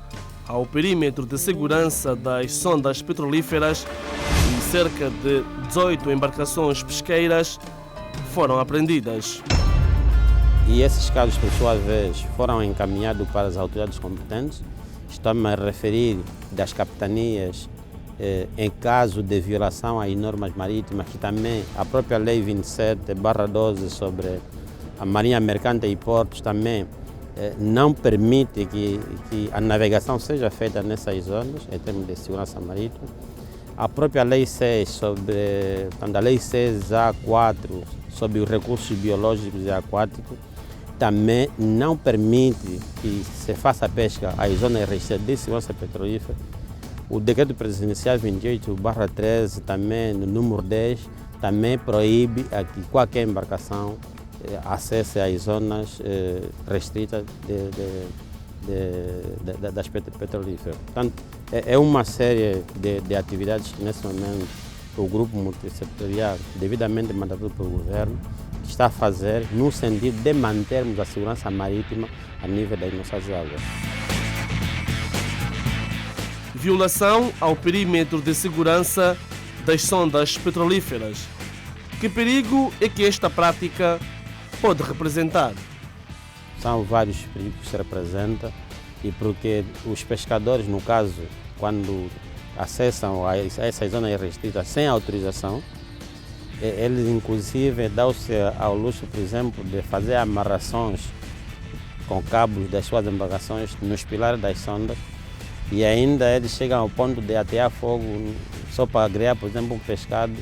ao perímetro de segurança das sondas petrolíferas e cerca de 18 embarcações pesqueiras foram apreendidas.
E esses casos, por sua vez, foram encaminhados para as autoridades competentes. Estou-me a referir das capitanias em caso de violação às normas marítimas, que também a própria Lei 27/12 sobre a Marinha Mercante e Portos também não permite que a navegação seja feita nessas zonas, em termos de segurança marítima. A própria Lei 6, a Lei 6A4, sobre os recursos biológicos e aquáticos, também não permite que se faça pesca às zonas restritas de segurança petrolífera. O Decreto Presidencial 28/13, também no número 10, também proíbe que qualquer embarcação acesse às zonas restritas das petrolíferas. Portanto, é uma série de atividades que, nesse momento, o Grupo Multissetorial, devidamente mandatado pelo Governo, está a fazer no sentido de mantermos a segurança marítima a nível das nossas águas.
Violação ao perímetro de segurança das sondas petrolíferas. Que perigo é que esta prática pode representar?
São vários perigos que se representam, e porque os pescadores, no caso, quando acessam a essas zonas restritas sem autorização, eles inclusive dão-se ao luxo, por exemplo, de fazer amarrações com cabos das suas embarcações nos pilares das sondas, e ainda eles chegam ao ponto de atear fogo só para criar, por exemplo, um pescado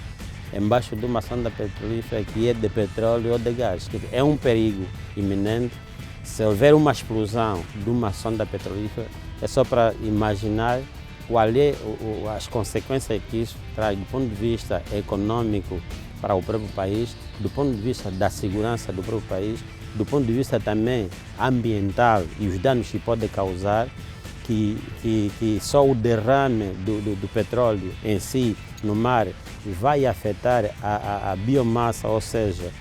embaixo de uma sonda petrolífera que é de petróleo ou de gás. É um perigo iminente. Se houver uma explosão de uma sonda petrolífera, é só para imaginar quais são as consequências que isso traz do ponto de vista econômico para o próprio país, do ponto de vista da segurança do próprio país, do ponto de vista também ambiental e os danos que pode causar, que só o derrame do petróleo em si no mar vai afetar a biomassa, ou seja,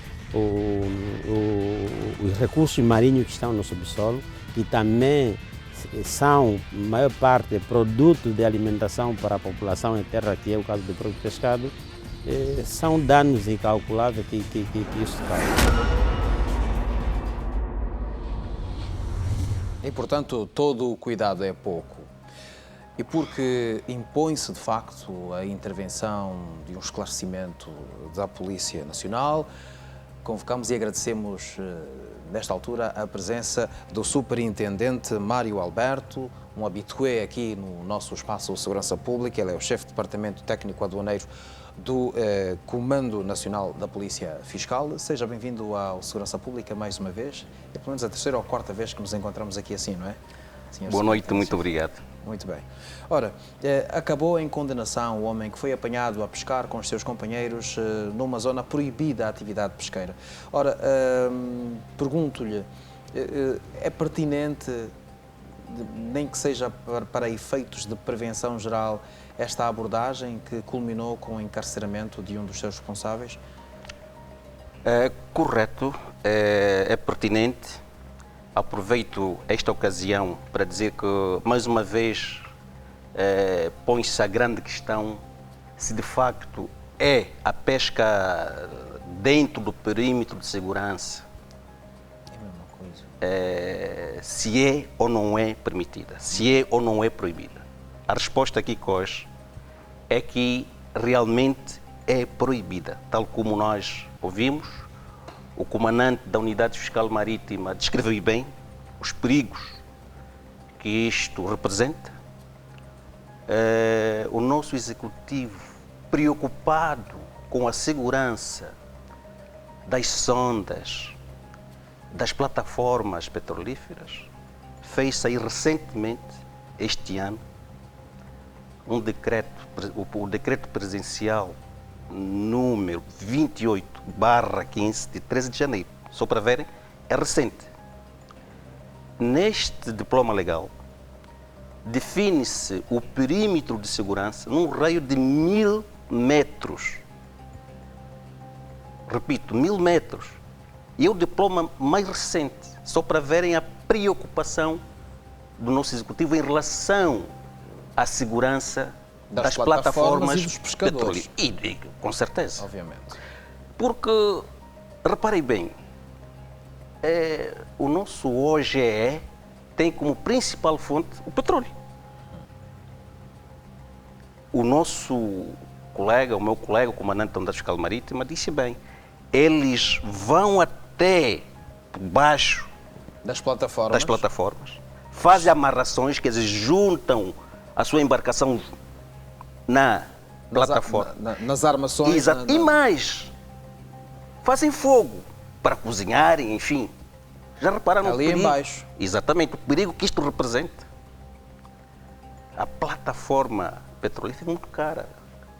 os recursos marinhos que estão no subsolo, e também são, a maior parte, produtos de alimentação para a população em terra, que é o caso do próprio pescado. São danos incalculáveis que isso causa.
E, portanto, todo o cuidado é pouco. E porque impõe-se, de facto, a intervenção de um esclarecimento da Polícia Nacional, convocamos e agradecemos, nesta altura, a presença do Superintendente Mário Alberto, um habitué aqui no nosso espaço de Segurança Pública. Ele é o chefe de Departamento Técnico Aduaneiro do Comando Nacional da Polícia Fiscal. Seja bem-vindo ao Segurança Pública mais uma vez. É pelo menos a terceira ou quarta vez que nos encontramos aqui assim, não é?
Boa noite, muito obrigado.
Muito bem. Ora, acabou em condenação o homem que foi apanhado a pescar com os seus companheiros numa zona proibida a atividade pesqueira. Ora, pergunto-lhe, é pertinente, nem que seja para efeitos de prevenção geral, esta abordagem que culminou com o encarceramento de um dos seus responsáveis?
É correto, é pertinente. Aproveito esta ocasião para dizer que, mais uma vez, põe-se a grande questão se de facto é a pesca dentro do perímetro de segurança, se é ou não é permitida, se é ou não é proibida. A resposta aqui hoje é que realmente é proibida, tal como nós ouvimos. O comandante da Unidade Fiscal Marítima descreveu bem os perigos que isto representa. O nosso executivo, preocupado com a segurança das sondas, das plataformas petrolíferas, fez sair recentemente, este ano, o decreto presidencial número 28/15 de 13 de janeiro. Só para verem, é recente. Neste diploma legal, define-se o perímetro de segurança num raio de 1000 metros. Repito, 1000 metros. E é o diploma mais recente, só para verem a preocupação do nosso executivo em relação à segurança das plataformas
e dos pescadores.
E com certeza.
Obviamente.
Porque, reparem bem, o nosso OGE tem como principal fonte o petróleo. O nosso colega, o meu colega, o comandante da Unidade Fiscal Marítima, disse bem, eles vão até por baixo
das plataformas,
fazem amarrações, quer dizer, juntam a sua embarcação na plataforma.
Nas armações.
Exato. E mais, fazem fogo para cozinharem, enfim. Já repararam
ali
o perigo?
Embaixo.
Exatamente, o perigo que isto representa. A plataforma petrolífera é muito cara.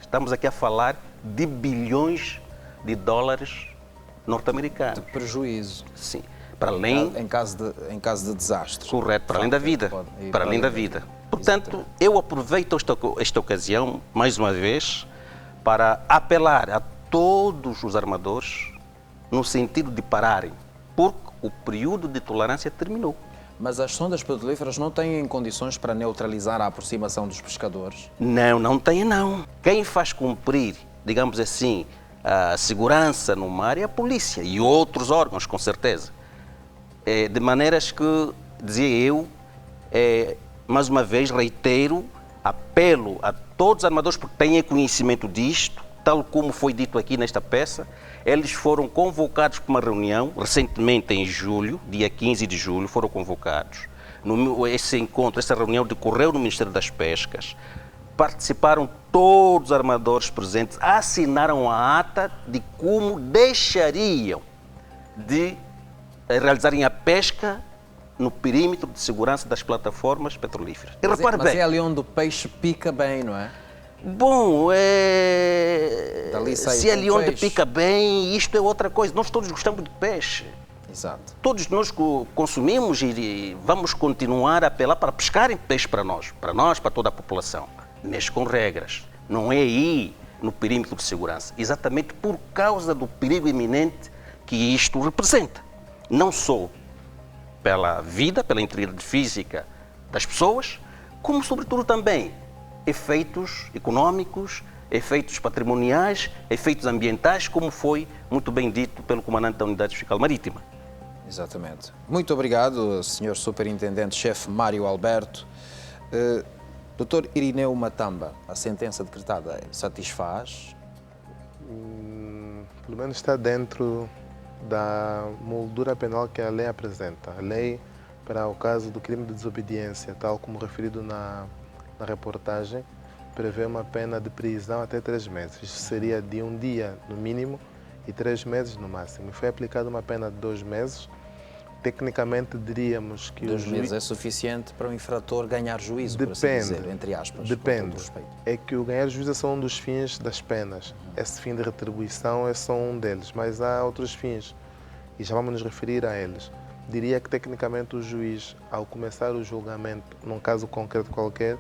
Estamos aqui a falar de bilhões de dólares norte-americanos.
De prejuízo.
Sim. Para além...
Em caso de desastre.
Correto, para além da vida. Para além da vida. Portanto, exatamente, eu aproveito esta ocasião, mais uma vez, para apelar a todos os armadores no sentido de pararem, porque o período de tolerância terminou.
Mas as sondas petrolíferas não têm condições para neutralizar a aproximação dos pescadores?
Não, não têm não. Quem faz cumprir, digamos assim, a segurança no mar é a polícia e outros órgãos, com certeza. De maneiras que, dizia eu, mais uma vez reitero, apelo a todos os armadores porque têm conhecimento disto, tal como foi dito aqui nesta peça. Eles foram convocados para uma reunião, recentemente em julho, dia 15 de julho, foram convocados. Esse encontro, essa reunião decorreu no Ministério das Pescas. Participaram todos os armadores presentes, assinaram a ata de como deixariam de realizarem a pesca no perímetro de segurança das plataformas petrolíferas.
Mas é ali onde o peixe pica bem, não é?
Bom, se é ali onde pica bem, isto é outra coisa. Nós todos gostamos de peixe.
Exato.
Todos nós consumimos e vamos continuar a apelar para pescarem peixe para nós, para toda a população. Mas com regras. Não é aí no perímetro de segurança. Exatamente por causa do perigo iminente que isto representa. Não só pela vida, pela integridade física das pessoas, como sobretudo também efeitos econômicos, efeitos patrimoniais, efeitos ambientais, como foi muito bem dito pelo comandante da Unidade Fiscal Marítima.
Exatamente. Muito obrigado, Sr. Superintendente-Chefe Mário Alberto. Dr. Irineu Matamba, a sentença decretada satisfaz?
Pelo menos está dentro da moldura penal que a lei apresenta. A lei, para o caso do crime de desobediência, tal como referido na reportagem, prevê uma pena de prisão até 3 meses. Isso seria de 1 dia no mínimo e 3 meses no máximo. Foi aplicada uma pena de 2 meses. Tecnicamente diríamos que
2 meses é suficiente para o infrator ganhar juízo,
depende,
por assim dizer, entre aspas.
Depende. É que o ganhar juízo é só um dos fins das penas. Esse fim de retribuição é só um deles, mas há outros fins e já vamos nos referir a eles. Diria que tecnicamente o juiz, ao começar o julgamento, num caso concreto qualquer,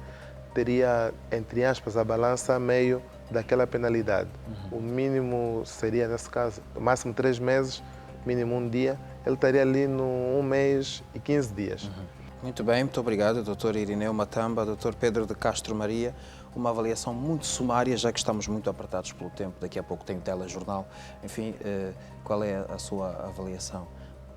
teria, entre aspas, a balança a meio daquela penalidade. O mínimo seria, nesse caso, o máximo 3 meses, mínimo 1 dia, ele estaria ali no 1 mês e 15 dias.
Muito bem, muito obrigado, Dr. Irineu Matamba, Dr. Pedro de Castro Maria. Uma avaliação muito sumária, já que estamos muito apertados pelo tempo. Daqui a pouco tem o telejornal. Enfim, qual é a sua avaliação?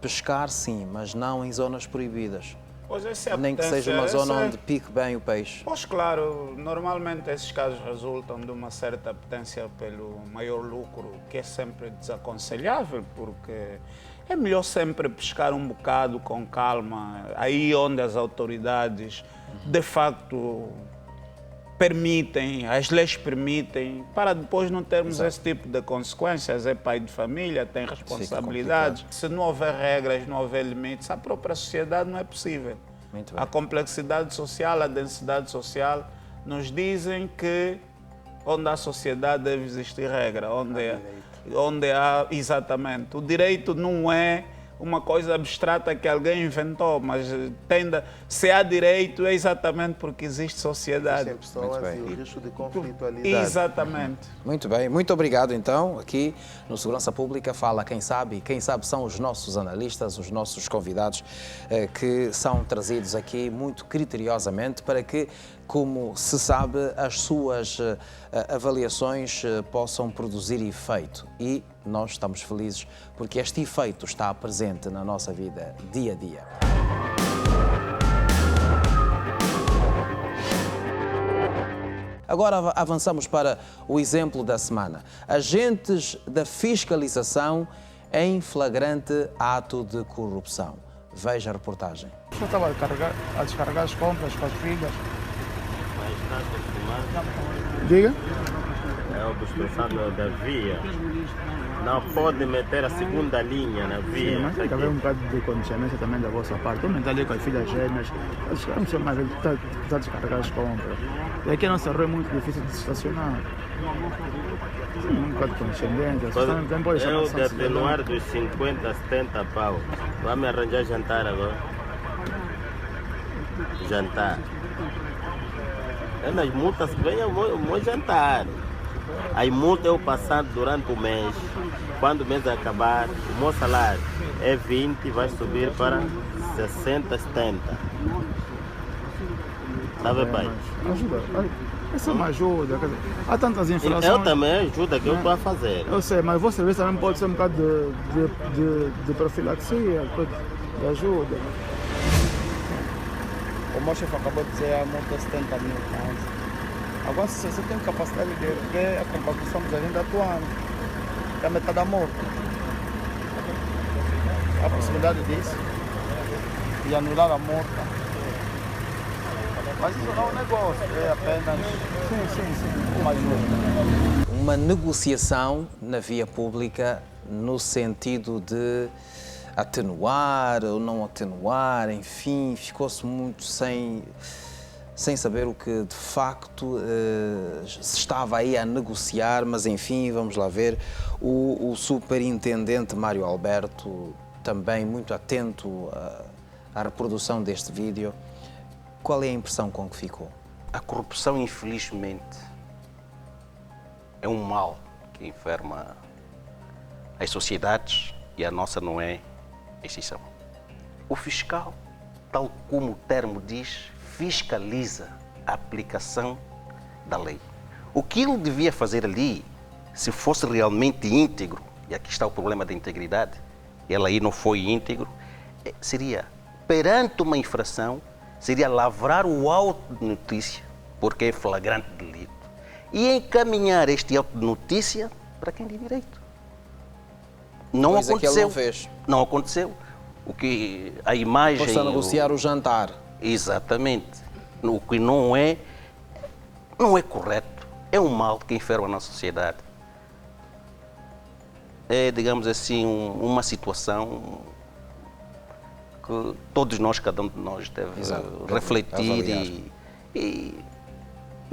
Pescar, sim, mas não em zonas proibidas.
Pois essa
Nem que seja uma zona onde pique bem o peixe.
Pois claro, normalmente esses casos resultam de uma certa apetência pelo maior lucro, que é sempre desaconselhável, porque é melhor sempre pescar um bocado com calma, aí onde as autoridades de facto permitem, as leis permitem, para depois não termos esse tipo de consequências. É pai de família, tem responsabilidades. Se não houver regras, não houver limites, a própria sociedade não é possível.
Muito bem.
A complexidade social, a densidade social nos dizem que onde há sociedade deve existir regra, onde há exatamente. O direito não é uma coisa abstrata que alguém inventou, mas se há direito é exatamente porque existe sociedade.
Existem pessoas e o risco de conflitualidade.
Exatamente.
Muito bem, muito obrigado então. Aqui no Segurança Pública fala quem sabe são os nossos analistas, os nossos convidados que são trazidos aqui muito criteriosamente para que, como se sabe, as suas avaliações possam produzir efeito. E nós estamos felizes porque este efeito está presente na nossa vida dia a dia. Agora avançamos para o exemplo da semana. Agentes da fiscalização em flagrante ato de corrupção. Veja a reportagem.
Eu estava a descarregar as compras com as filhas. Diga?
É obstrução da via. Não pode meter a segunda linha na via.
Sim, mas tem que haver um bocado de condescendência também da vossa parte. Estou a ali com as filhas gêmeas. Não sei mais, está a descarregar as compras. E aqui a nossa rua é muito difícil de se estacionar. Sim, um bocado de condescendência.
Eu de atenuar dos 50 a 70 pau. Vai me arranjar jantar agora? Jantar. Nas multas vem o meu jantar. Aí multa eu passando durante o mês. Quando o mês acabar, o meu salário é 20, vai subir para 60, 70. Sabe, pai?
Ajuda. Essa é uma ajuda. Há tantas infrações.
Eu também ajuda que eu estou a fazer.
Eu sei, mas o vosso serviço também pode ser um bocado de profilaxia, de ajuda.
O meu chefe acabou de dizer a multa 70 mil. Agora, se você tem capacidade de erguer a compactação da gente atuando, é a metade da multa. Há a possibilidade disso, de anular a multa. Mas isso não é um negócio, é apenas uma ajuda.
Uma negociação na via pública no sentido de atenuar ou não atenuar, enfim, ficou-se muito sem saber o que de facto se estava aí a negociar, mas enfim, vamos lá ver. O superintendente Mário Alberto, também muito atento à reprodução deste vídeo, qual é a impressão com que ficou?
A corrupção, infelizmente, é um mal que enferma as sociedades e a nossa não é exceção. O fiscal, tal como o termo diz, fiscaliza a aplicação da lei. O que ele devia fazer ali, se fosse realmente íntegro, e aqui está o problema da integridade, ele aí não foi íntegro, seria, perante uma infração, seria lavrar o auto de notícia, porque é flagrante delito, e encaminhar este auto de notícia para quem tem direito. Não
Coisa
aconteceu.
Que ele não fez.
Não aconteceu. O que a imagem...
Possa negociar o jantar.
Exatamente. O que não é correto. É um mal que enferma na sociedade. É, digamos assim, uma situação que todos nós, cada um de nós deve refletir e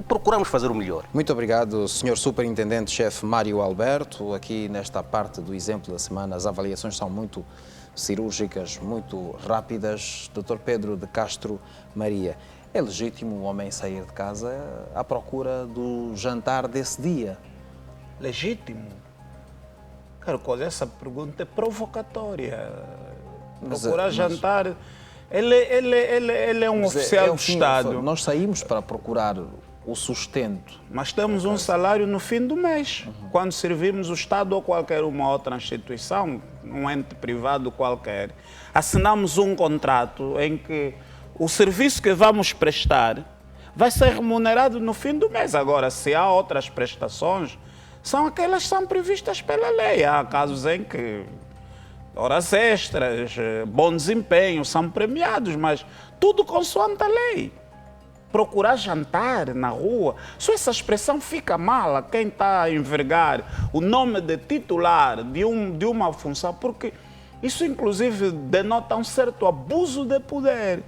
procuramos fazer o melhor.
Muito obrigado, Sr. Superintendente-Chefe Mário Alberto. Aqui nesta parte do exemplo da semana, as avaliações são muito cirúrgicas, muito rápidas. Dr. Pedro de Castro Maria, é legítimo um homem sair de casa à procura do jantar desse dia?
Legítimo? Cara, essa pergunta é provocatória. Procurar jantar Ele é um oficial do Estado.
Nós saímos para procurar o sustento.
Mas temos um salário no fim do mês. Quando servimos o Estado ou qualquer uma outra instituição, um ente privado qualquer, assinamos um contrato em que o serviço que vamos prestar vai ser remunerado no fim do mês. Agora, se há outras prestações, são aquelas que são previstas pela lei. Há casos em que horas extras, bom desempenho, são premiados, mas tudo consoante a lei. Procurar jantar na rua, só essa expressão fica mal a quem está a envergar o nome de titular de uma função, porque isso inclusive denota um certo abuso de poder.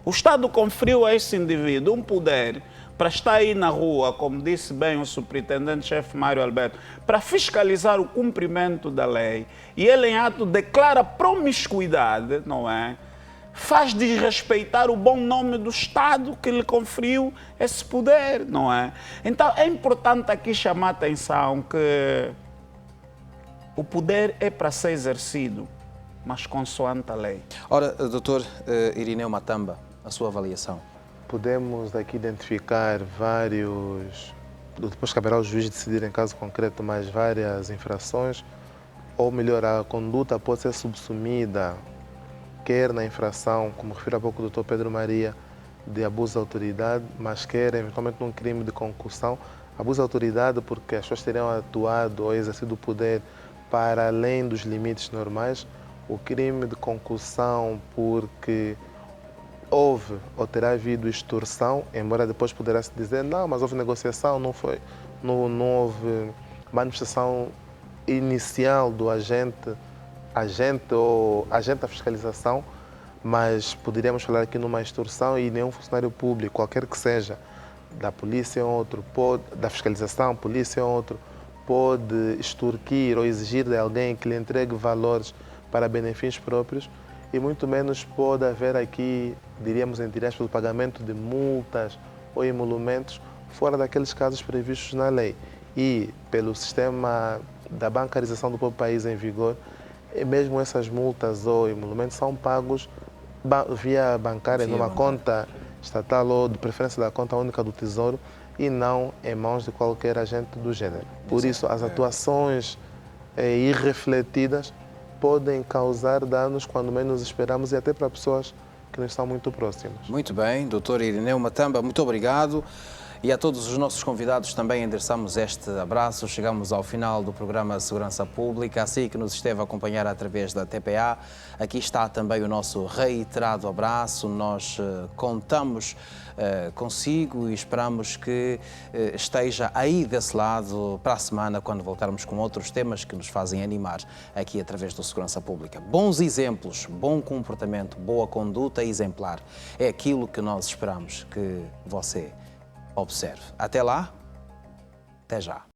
O Estado conferiu a esse indivíduo um poder para estar aí na rua, como disse bem o superintendente-chefe Mário Alberto, para fiscalizar o cumprimento da lei. E ele, em ato, declara promiscuidade, não é? Faz desrespeitar o bom nome do Estado que lhe conferiu esse poder, não é? Então, é importante aqui chamar a atenção que o poder é para ser exercido, mas consoante a lei.
Ora, doutor Irineu Matamba, a sua avaliação?
Podemos daqui identificar vários, depois caberá ao juiz decidir em caso concreto, mais várias infrações, ou melhor, a conduta pode ser subsumida, quer na infração, como referiu há pouco o doutor Pedro Maria, de abuso de autoridade, mas quer eventualmente num crime de concussão. Abuso de autoridade porque as pessoas teriam atuado ou exercido o poder para além dos limites normais. O crime de concussão porque houve ou terá havido extorsão, embora depois poderá se dizer não, mas houve negociação, não houve manifestação inicial do agente da fiscalização, mas poderíamos falar aqui numa extorsão e nenhum funcionário público, qualquer que seja, da polícia ou outro, da fiscalização, polícia ou outro, pode extorquir ou exigir de alguém que lhe entregue valores para benefícios próprios, e muito menos pode haver aqui, diríamos entre aspas, o pagamento de multas ou emolumentos fora daqueles casos previstos na lei. E pelo sistema da bancarização do próprio país em vigor, mesmo essas multas ou emolumentos são pagos via bancária, numa conta estatal ou de preferência da conta única do Tesouro e não em mãos de qualquer agente do gênero. Por isso, as atuações irrefletidas podem causar danos quando menos esperamos e até para pessoas que não estão muito próximas.
Muito bem, doutor Irineu Matamba, muito obrigado. E a todos os nossos convidados também endereçamos este abraço. Chegamos ao final do programa Segurança Pública. Assim que nos esteve a acompanhar através da TPA, aqui está também o nosso reiterado abraço. Nós contamos consigo e esperamos que esteja aí desse lado para a semana, quando voltarmos com outros temas que nos fazem animar aqui através do Segurança Pública. Bons exemplos, bom comportamento, boa conduta exemplar. É aquilo que nós esperamos que você observe. Até lá, até já.